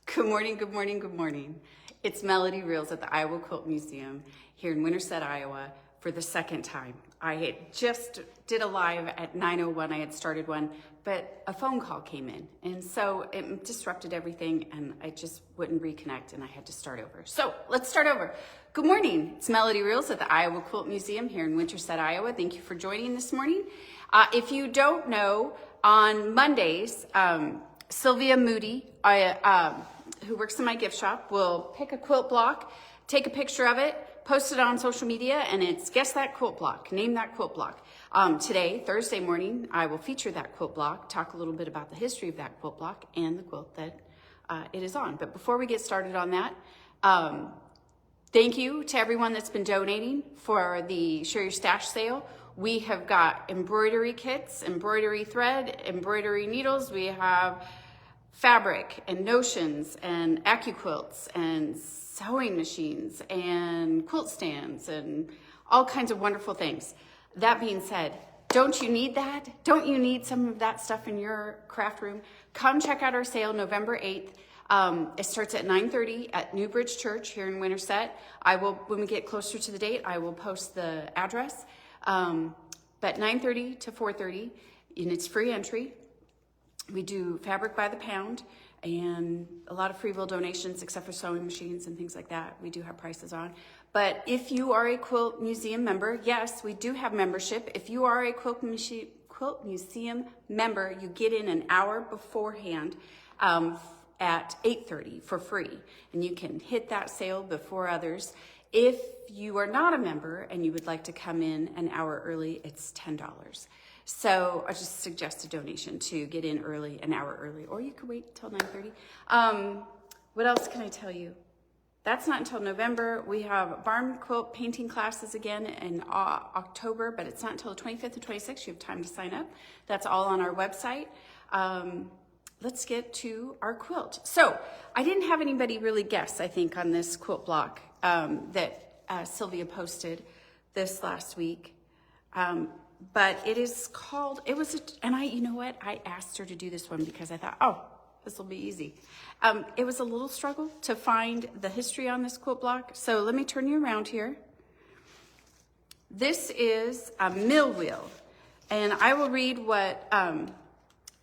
Good morning, good morning, good morning. It's Melody Reels at the Iowa Quilt Museum here in Winterset, Iowa for the second time. I had just did a live at 9:01, I had started one, but a phone call came in. And so it disrupted everything and I just wouldn't reconnect and I had to start over. So let's start over. Good morning, it's Melody Reels at the Iowa Quilt Museum here in Winterset, Iowa. Thank you for joining this morning. If you don't know, on Mondays, Sylvia Moody, who works in my gift shop, will pick a quilt block, take a picture of it, post it on social media, and it's guess that quilt block, name that quilt block. Today, Thursday morning, I will feature that quilt block, talk a little bit about the history of that quilt block and the quilt that it is on. But before we get started on that, thank you to everyone that's been donating for the Share Your Stash sale. We have got embroidery kits, embroidery thread, embroidery needles. We have fabric and notions and AccuQuilts and sewing machines and quilt stands and all kinds of wonderful things. That being said, don't you need that? Don't you need some of that stuff in your craft room? Come check out our sale November 8th. It starts at 9:30 at New Bridge Church here in Winterset. When we get closer to the date, I will post the address. But 9:30 to 4:30, and it's free entry. We do fabric by the pound and a lot of free will donations, except for sewing machines and things like that. We do have prices on. But if you are a Quilt Museum member, yes, we do have membership. If you are a Quilt Museum member, you get in an hour beforehand at 8:30 for free. And you can hit that sale before others. If you are not a member and you would like to come in an hour early, it's $10. So I just suggest a donation to get in early, an hour early, or you could wait till 9:30. What else can I tell you? That's not until November. We have barn quilt painting classes again in October, but it's not until the 25th and 26th. You have time to sign up. That's all on our website. Let's get to our quilt. So I didn't have anybody really guess, I think, on this quilt block that Sylvia posted this last week. But it is called, you know what? I asked her to do this one because I thought, oh, this will be easy. It was a little struggle to find the history on this quilt block. So let me turn you around here. This is a mill wheel. And I will read what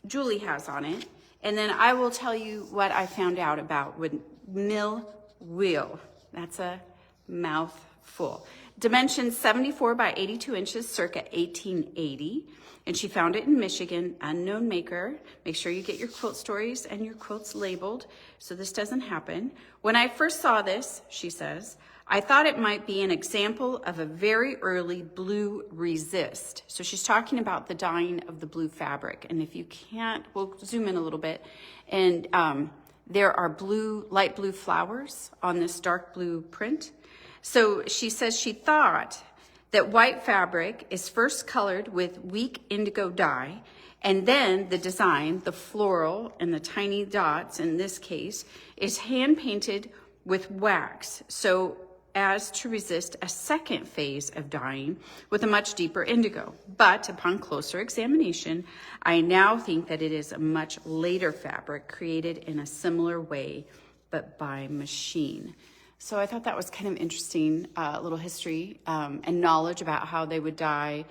Julie has on it. And then I will tell you what I found out about with mill wheel. That's a mouthful. Dimensions 74 by 82 inches, circa 1880. And she found it in Michigan, unknown maker. Make sure you get your quilt stories and your quilts labeled so this doesn't happen. When I first saw this, she says, I thought it might be an example of a very early blue resist. So she's talking about the dyeing of the blue fabric. And if you can't, we'll zoom in a little bit. And there are light blue flowers on this dark blue print. So she says she thought that white fabric is first colored with weak indigo dye, and then the design, the floral and the tiny dots in this case, is hand painted with wax, so as to resist a second phase of dyeing with a much deeper indigo. But upon closer examination, I now think that it is a much later fabric created in a similar way, but by machine. So I thought that was kind of interesting, little history and knowledge about how they would dye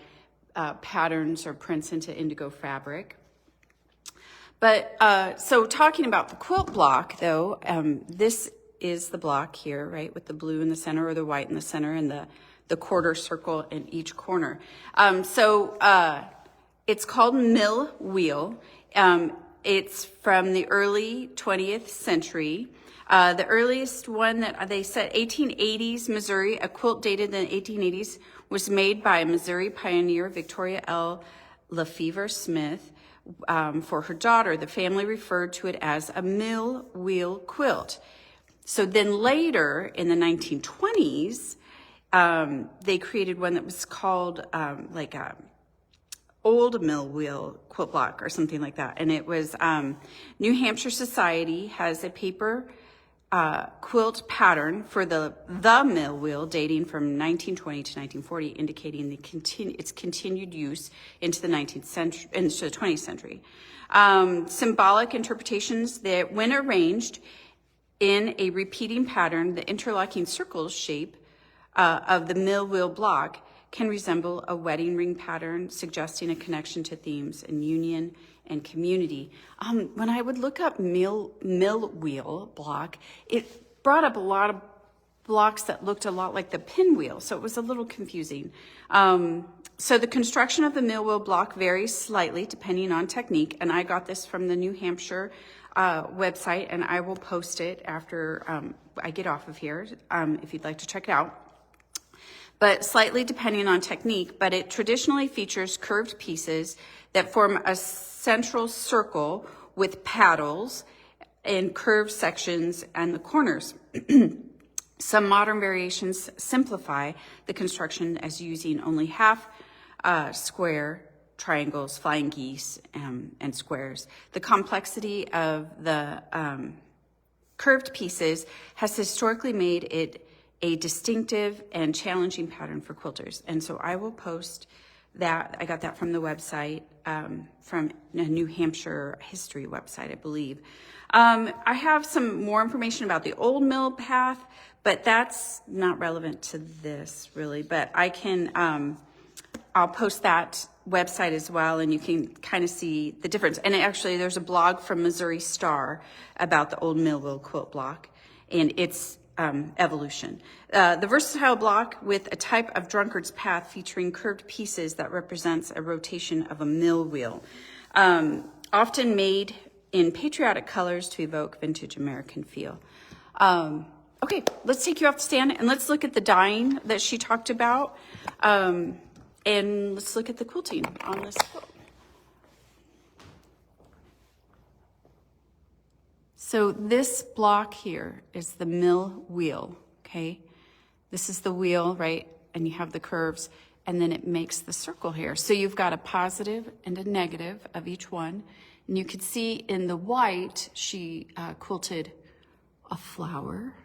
patterns or prints into indigo fabric. But so talking about the quilt block, though, this is the block here, right, with the blue in the center or the white in the center and the quarter circle in each corner. It's called mill wheel. It's from the early 20th century. The earliest one that they said 1880s Missouri, a quilt dated in the 1880s, was made by Missouri pioneer Victoria L. Lefevre Smith for her daughter. The family referred to it as a mill wheel quilt. So then later in the 1920s, they created one that was called like a old mill wheel quilt block or something like that. And it was New Hampshire Society has a paper quilt pattern for the mill wheel dating from 1920 to 1940, indicating its continued use into the 19th century, into the 20th century. Symbolic interpretations that, when arranged In a repeating pattern, the interlocking circle shape of the mill wheel block can resemble a wedding ring pattern, suggesting a connection to themes in union and community. When I would look up mill wheel block, it brought up a lot of blocks that looked a lot like the pinwheel, so it was a little confusing. So the construction of the mill wheel block varies slightly depending on technique, and I got this from the New Hampshire website, and I will post it after I get off of here if you'd like to check it out. But slightly depending on technique, but it traditionally features curved pieces that form a central circle with paddles and curved sections and the corners. Some modern variations simplify the construction as using only half square triangles, flying geese, and squares. The complexity of the curved pieces has historically made it a distinctive and challenging pattern for quilters. And so I will post that. I got that from the website, from a New Hampshire history website, I believe. I have some more information about the old mill path, but that's not relevant to this really, but I can, I'll post that website as well, and you can kind of see the difference. And actually there's a blog from Missouri Star about the old mill wheel quilt block and its evolution. The versatile block with a type of drunkard's path featuring curved pieces that represents a rotation of a mill wheel, often made in patriotic colors to evoke vintage American feel. Okay, let's take you off the stand and let's look at the dyeing that she talked about, and let's look at the quilting on this quilt. So this block here is the mill wheel, okay? This is the wheel, right? And you have the curves, and then it makes the circle here. So you've got a positive and a negative of each one. And you can see in the white, she quilted a flower.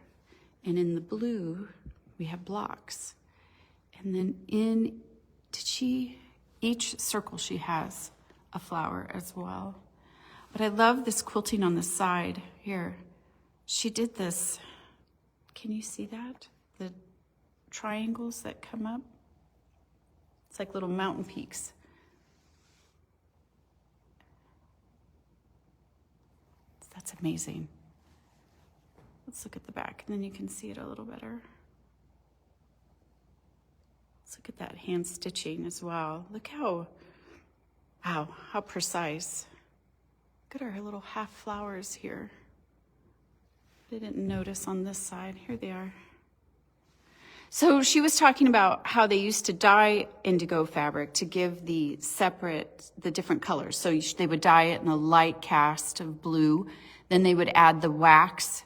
And in the blue, we have blocks. And then in, each circle she has a flower as well. But I love this quilting on the side here. She did this, can you see that? The triangles that come up. It's like little mountain peaks. That's amazing. Let's look at the back, and then you can see it a little better. Let's look at that hand stitching as well. Look how precise. Look at our little half flowers here. I didn't notice on this side. Here they are. So she was talking about how they used to dye indigo fabric to give the different colors. So they would dye it in a light cast of blue. Then they would add the wax,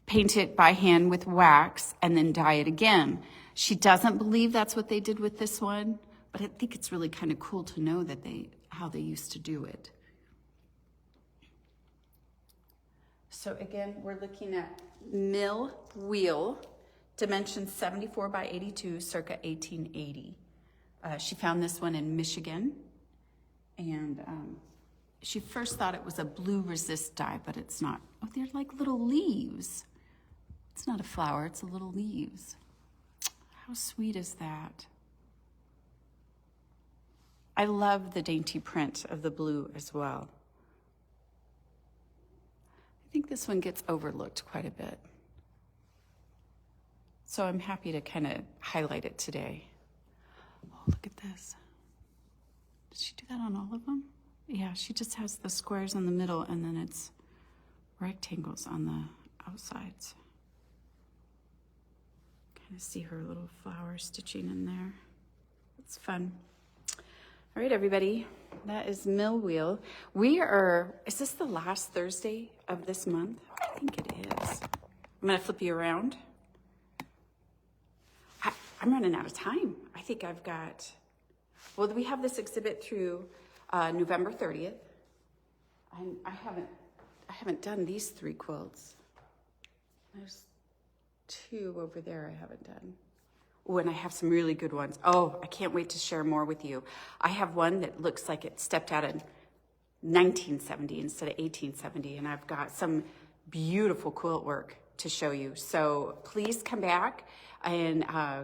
paint it by hand with wax, and then dye it again. She doesn't believe that's what they did with this one, but I think it's really kind of cool to know that how they used to do it. So again, we're looking at mill wheel, dimensions 74 by 82, circa 1880. She found this one in Michigan, and she first thought it was a blue resist dye, but it's not. Oh, they're like little leaves. It's not a flower, it's a little leaves. How sweet is that? I love the dainty print of the blue as well. I think this one gets overlooked quite a bit. So I'm happy to kind of highlight it today. Oh, look at this. Did she do that on all of them? Yeah, she just has the squares in the middle and then it's rectangles on the outsides. Kind of see her little flower stitching in there. It's fun. All right, everybody, that is Mill Wheel. Is this the last Thursday of this month? I think it is. I'm gonna flip you around. I'm running out of time. I think I've got, well, we have this exhibit through November 30th. I haven't done these 3 quilts. There's 2 over there I haven't done. Oh, and I have some really good ones. Oh, I can't wait to share more with you. I have one that looks like it stepped out in 1970 instead of 1870, and I've got some beautiful quilt work to show you. So please come back, and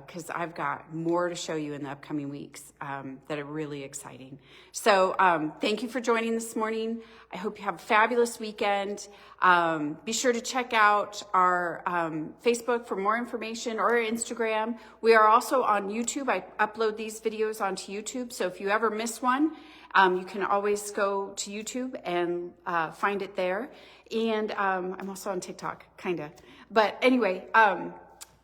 because I've got more to show you in the upcoming weeks that are really exciting. So thank you for joining this morning. I hope you have a fabulous weekend. Be sure to check out our Facebook for more information, or our Instagram. We are also on YouTube. I upload these videos onto YouTube, so if you ever miss one, you can always go to YouTube and find it there. And I'm also on TikTok, kinda. But anyway,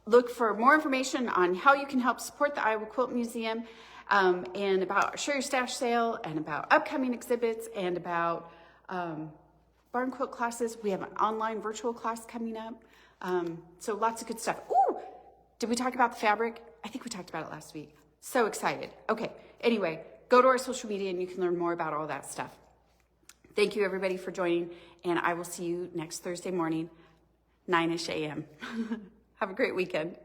look for more information on how you can help support the Iowa Quilt Museum, and about our Share Your Stash sale, and about upcoming exhibits, and about barn quilt classes. We have an online virtual class coming up. So lots of good stuff. Ooh, did we talk about the fabric? I think we talked about it last week. So excited. Okay, anyway, go to our social media and you can learn more about all that stuff. Thank you everybody for joining, and I will see you next Thursday morning, 9-ish a.m. Have a great weekend.